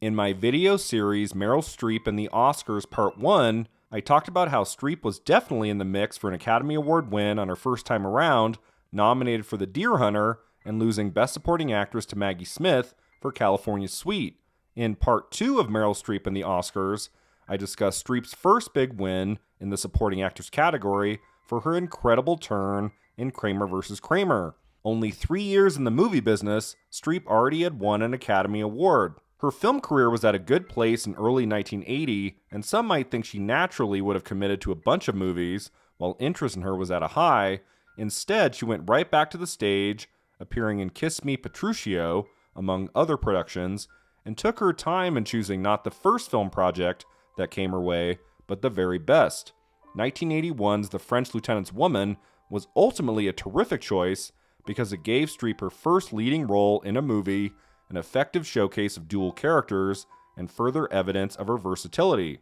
In my video series Meryl Streep and the Oscars Part 1, I talked about how Streep was definitely in the mix for an Academy Award win on her first time around, nominated for The Deer Hunter, and losing Best Supporting Actress to Maggie Smith for California Suite. In Part 2 of Meryl Streep and the Oscars, I discussed Streep's first big win in the Supporting Actress category for her incredible turn in Kramer vs. Kramer. Only 3 years in the movie business, Streep already had won an Academy Award. Her film career was at a good place in early 1980, and some might think she naturally would have committed to a bunch of movies, while interest in her was at a high. Instead, she went right back to the stage, appearing in Kiss Me Petruchio, among other productions, and took her time in choosing not the first film project that came her way, but the very best. 1981's The French Lieutenant's Woman was ultimately a terrific choice because it gave Streep her first leading role in a movie, an effective showcase of dual characters, and further evidence of her versatility.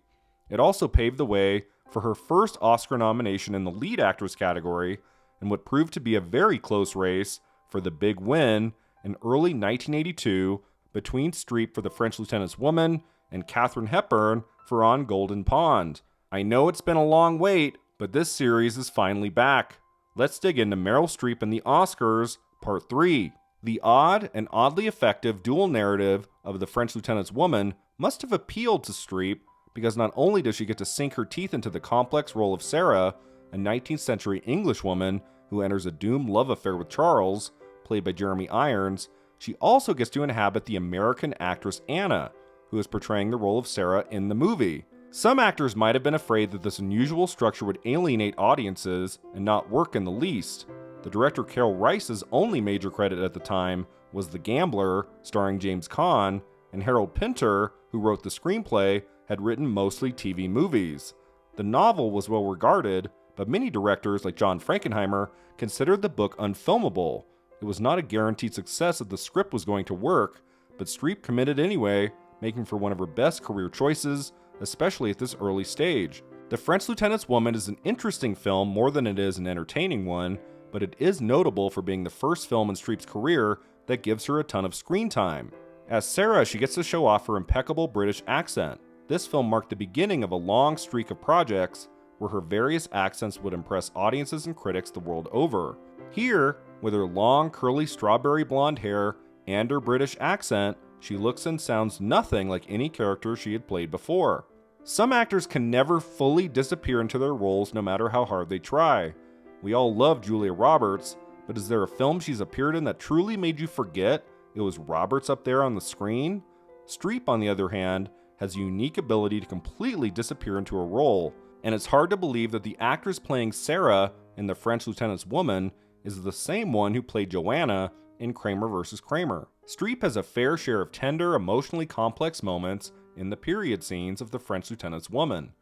It also paved the way for her first Oscar nomination in the lead actress category, and what proved to be a very close race for the big win in early 1982 between Streep for The French Lieutenant's Woman and Katharine Hepburn for On Golden Pond. I know it's been a long wait, but this series is finally back. Let's dig into Meryl Streep and the Oscars, Part 3. The odd and oddly effective dual narrative of The French Lieutenant's Woman must have appealed to Streep because not only does she get to sink her teeth into the complex role of Sarah, a 19th century English woman who enters a doomed love affair with Charles, played by Jeremy Irons, she also gets to inhabit the American actress Anna, who is portraying the role of Sarah in the movie. Some actors might have been afraid that this unusual structure would alienate audiences and not work in the least. The director Carol Rice's only major credit at the time was The Gambler, starring James Caan, and Harold Pinter, who wrote the screenplay, had written mostly TV movies. The novel was well regarded, but many directors like John Frankenheimer considered the book unfilmable. It was not a guaranteed success that the script was going to work, but Streep committed anyway, making for one of her best career choices, especially at this early stage. The French Lieutenant's Woman is an interesting film more than it is an entertaining one, but it is notable for being the first film in Streep's career that gives her a ton of screen time. As Sarah, she gets to show off her impeccable British accent. This film marked the beginning of a long streak of projects where her various accents would impress audiences and critics the world over. Here, with her long, curly strawberry blonde hair and her British accent, she looks and sounds nothing like any character she had played before. Some actors can never fully disappear into their roles no matter how hard they try. We all love Julia Roberts, but is there a film she's appeared in that truly made you forget it was Roberts up there on the screen? Streep, on the other hand, has a unique ability to completely disappear into a role, and it's hard to believe that the actress playing Sarah in The French Lieutenant's Woman is the same one who played Joanna in Kramer vs. Kramer. Streep has a fair share of tender, emotionally complex moments in the period scenes of The French Lieutenant's Woman.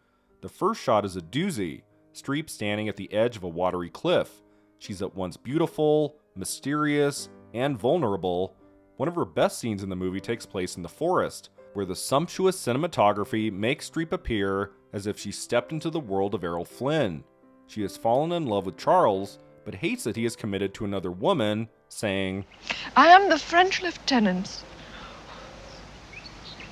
The first shot is a doozy, Streep standing at the edge of a watery cliff. She's at once beautiful, mysterious, and vulnerable. One of her best scenes in the movie takes place in the forest, where the sumptuous cinematography makes Streep appear as if she stepped into the world of Errol Flynn. She has fallen in love with Charles, but hates that he is committed to another woman, saying, "I am the French lieutenant.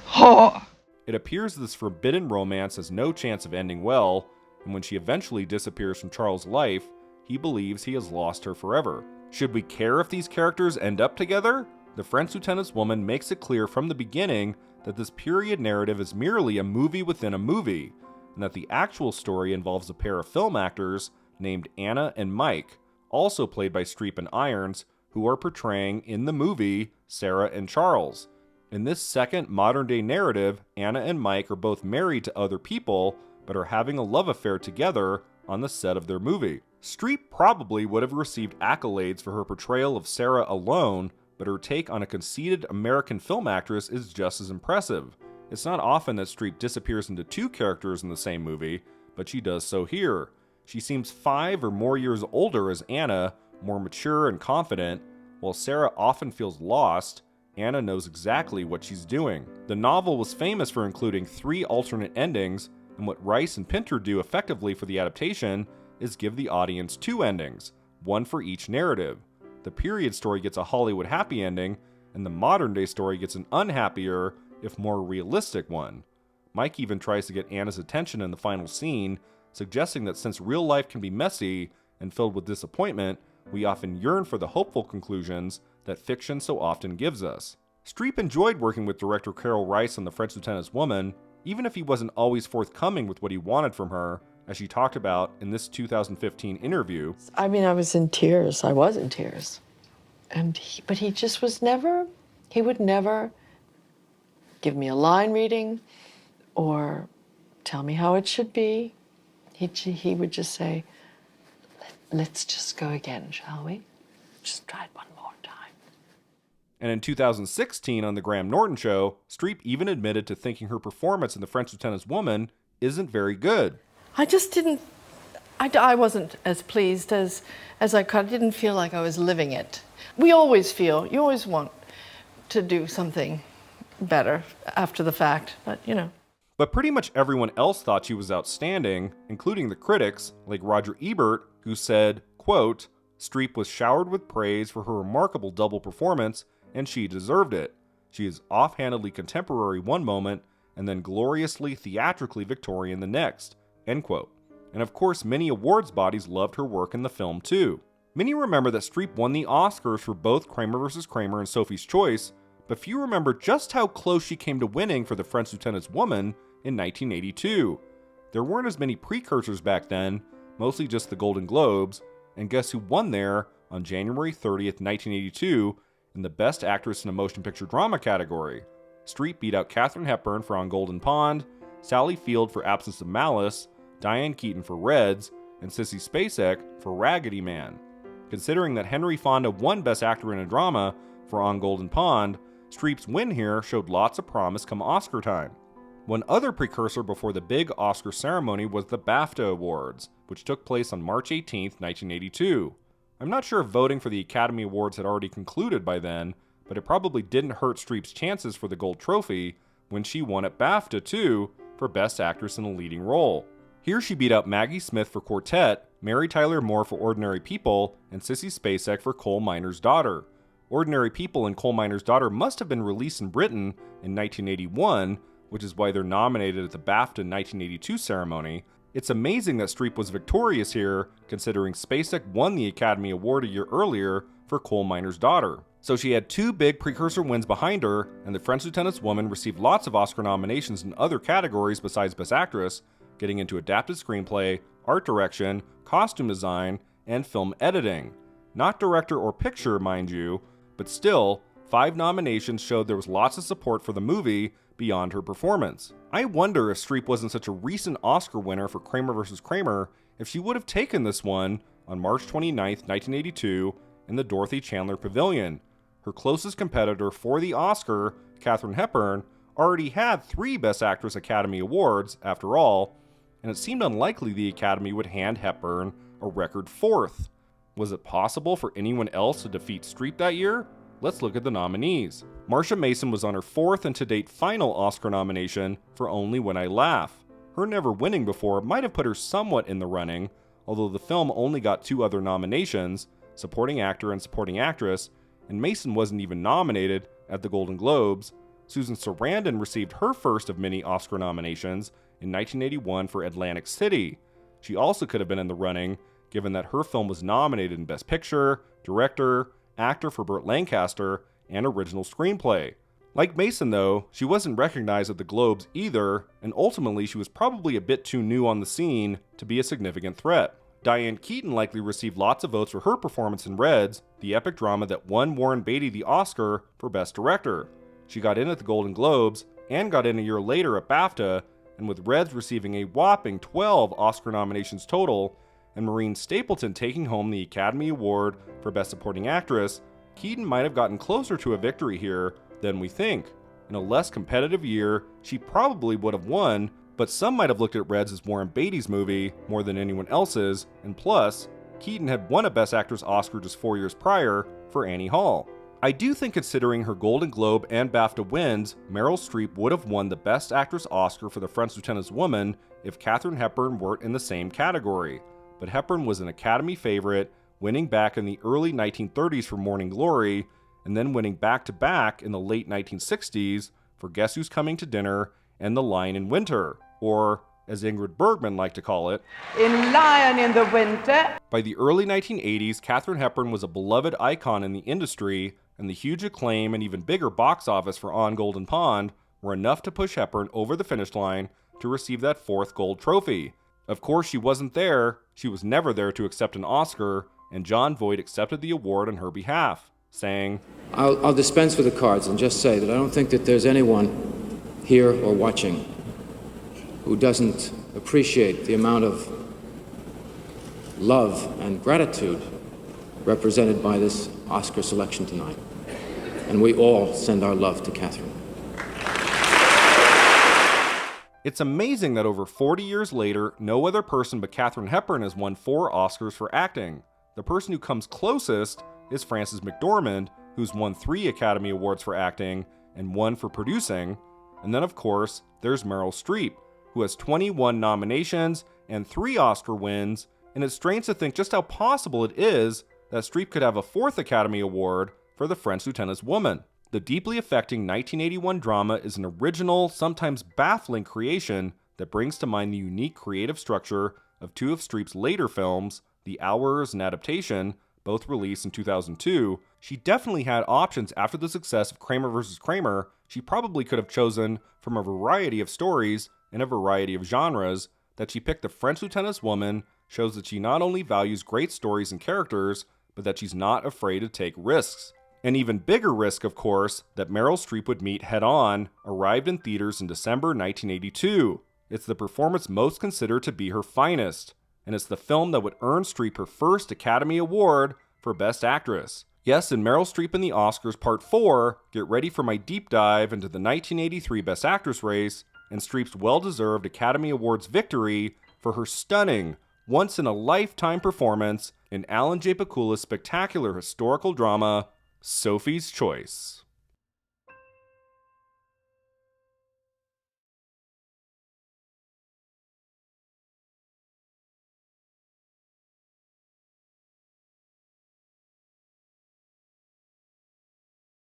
Whore." It appears this forbidden romance has no chance of ending well, and when she eventually disappears from Charles' life, he believes he has lost her forever. Should we care if these characters end up together? The French Lieutenant's Woman makes it clear from the beginning that this period narrative is merely a movie within a movie, and that the actual story involves a pair of film actors named Anna and Mike, also played by Streep and Irons, who are portraying in the movie Sarah and Charles. In this second modern-day narrative, Anna and Mike are both married to other people, but are having a love affair together on the set of their movie. Streep probably would have received accolades for her portrayal of Sarah alone, but her take on a conceited American film actress is just as impressive. It's not often that Streep disappears into two characters in the same movie, but she does so here. She seems 5 or more years older as Anna, more mature and confident, while Sarah often feels lost. Anna knows exactly what she's doing. The novel was famous for including 3 alternate endings, and what Rice and Pinter do effectively for the adaptation is give the audience 2 endings, one for each narrative. The period story gets a Hollywood happy ending, and the modern day story gets an unhappier if more realistic one. Mike even tries to get Anna's attention in the final scene, suggesting that since real life can be messy and filled with disappointment, we often yearn for the hopeful conclusions that fiction so often gives us. Streep enjoyed working with director Carol Rice on The French Lieutenant's Woman, even if he wasn't always forthcoming with what he wanted from her, as she talked about in this 2015 interview. I mean, I was in tears. I was in tears. But he just was never, he would never give me a line reading or tell me how it should be. He would just say, let's just go again, shall we? Just try it one more time. And in 2016 on The Graham Norton Show, Streep even admitted to thinking her performance in The French Lieutenant's Woman isn't very good. I just didn't, I wasn't as pleased as I could. I didn't feel like I was living it. You always want to do something better after the fact, but you know. But pretty much everyone else thought she was outstanding, including the critics, like Roger Ebert, who said, quote, Streep was showered with praise for her remarkable double performance, and she deserved it. She is offhandedly contemporary one moment, and then gloriously theatrically Victorian the next, end quote. And of course, many awards bodies loved her work in the film too. Many remember that Streep won the Oscars for both Kramer vs. Kramer and Sophie's Choice, but few remember just how close she came to winning for The French Lieutenant's Woman in 1982. There weren't as many precursors back then, mostly just the Golden Globes, and guess who won there on January 30th, 1982 in the Best Actress in a Motion Picture Drama category? Streep beat out Katharine Hepburn for On Golden Pond, Sally Field for Absence of Malice, Diane Keaton for Reds, and Sissy Spacek for Raggedy Man. Considering that Henry Fonda won Best Actor in a Drama for On Golden Pond, Streep's win here showed lots of promise come Oscar time. One other precursor before the big Oscar ceremony was the BAFTA Awards, which took place on March 18, 1982. I'm not sure if voting for the Academy Awards had already concluded by then, but it probably didn't hurt Streep's chances for the gold trophy when she won at BAFTA too for Best Actress in a Leading Role. Here she beat out Maggie Smith for Quartet, Mary Tyler Moore for Ordinary People, and Sissy Spacek for Coal Miner's Daughter. Ordinary People and Coal Miner's Daughter must have been released in Britain in 1981, which is why they're nominated at the BAFTA 1982 ceremony. It's amazing that Streep was victorious here, considering Spacek won the Academy Award a year earlier for Coal Miner's Daughter. So she had two big precursor wins behind her, and The French Lieutenant's Woman received lots of Oscar nominations in other categories besides Best Actress, getting into adapted screenplay, art direction, costume design, and film editing. Not director or picture, mind you, but still, 5 nominations showed there was lots of support for the movie beyond her performance. I wonder if Streep wasn't such a recent Oscar winner for Kramer vs. Kramer, if she would have taken this one on March 29, 1982 in the Dorothy Chandler Pavilion. Her closest competitor for the Oscar, Katharine Hepburn, already had 3 Best Actress Academy Awards, after all, and it seemed unlikely the Academy would hand Hepburn a record 4th. Was it possible for anyone else to defeat Streep that year? Let's look at the nominees. Marsha Mason was on her 4th and to date final Oscar nomination for Only When I Laugh. Her never winning before might have put her somewhat in the running, although the film only got 2 other nominations, Supporting Actor and Supporting Actress, and Mason wasn't even nominated at the Golden Globes. Susan Sarandon received her first of many Oscar nominations in 1981 for Atlantic City. She also could have been in the running, given that her film was nominated in Best Picture, Director, Actor for Burt Lancaster, and Original Screenplay. Like Mason though, she wasn't recognized at the Globes either, and ultimately she was probably a bit too new on the scene to be a significant threat. Diane Keaton likely received lots of votes for her performance in Reds, the epic drama that won Warren Beatty the Oscar for Best Director. She got in at the Golden Globes, and got in a year later at BAFTA, and with Reds receiving a whopping 12 Oscar nominations total, and Maureen Stapleton taking home the Academy Award for Best Supporting Actress, Keaton might have gotten closer to a victory here than we think. In a less competitive year, she probably would have won, but some might have looked at Reds as Warren Beatty's movie more than anyone else's, and plus, Keaton had won a Best Actress Oscar just 4 years prior for Annie Hall. I do think considering her Golden Globe and BAFTA wins, Meryl Streep would have won the Best Actress Oscar for The French Lieutenant's Woman if Katharine Hepburn weren't in the same category. But Hepburn was an Academy favorite, winning back in the early 1930s for Morning Glory, and then winning back-to-back in the late 1960s for Guess Who's Coming to Dinner and The Lion in Winter, or, as Ingrid Bergman liked to call it, in Lion in the Winter. By the early 1980s, Katharine Hepburn was a beloved icon in the industry, and the huge acclaim and even bigger box office for On Golden Pond were enough to push Hepburn over the finish line to receive that 4th gold trophy. Of course, she wasn't there. She was never there to accept an Oscar, and Jon Voight accepted the award on her behalf, saying, I'll dispense with the cards and just say that I don't think that there's anyone here or watching who doesn't appreciate the amount of love and gratitude represented by this Oscar selection tonight. And we all send our love to Katharine. It's amazing that over 40 years later, no other person but Katharine Hepburn has won 4 Oscars for acting. The person who comes closest is Frances McDormand, who's won 3 Academy Awards for acting and 1 for producing. And then, of course, there's Meryl Streep, who has 21 nominations and 3 Oscar wins, and it's strange to think just how possible it is that Streep could have a 4th Academy Award for The French Lieutenant's Woman. The deeply affecting 1981 drama is an original, sometimes baffling creation that brings to mind the unique creative structure of 2 of Streep's later films, The Hours and Adaptation, both released in 2002. She definitely had options after the success of Kramer vs. Kramer. She probably could have chosen from a variety of stories in a variety of genres. That she picked The French Lieutenant's Woman shows that she not only values great stories and characters, but that she's not afraid to take risks. An even bigger risk, of course, that Meryl Streep would meet head-on, arrived in theaters in December 1982. It's the performance most considered to be her finest, and it's the film that would earn Streep her first Academy Award for Best Actress. Yes, in Meryl Streep and the Oscars Part 4, get ready for my deep dive into the 1983 Best Actress race and Streep's well-deserved Academy Awards victory for her stunning, once-in-a-lifetime performance in Alan J. Pakula's spectacular historical drama, Sophie's Choice.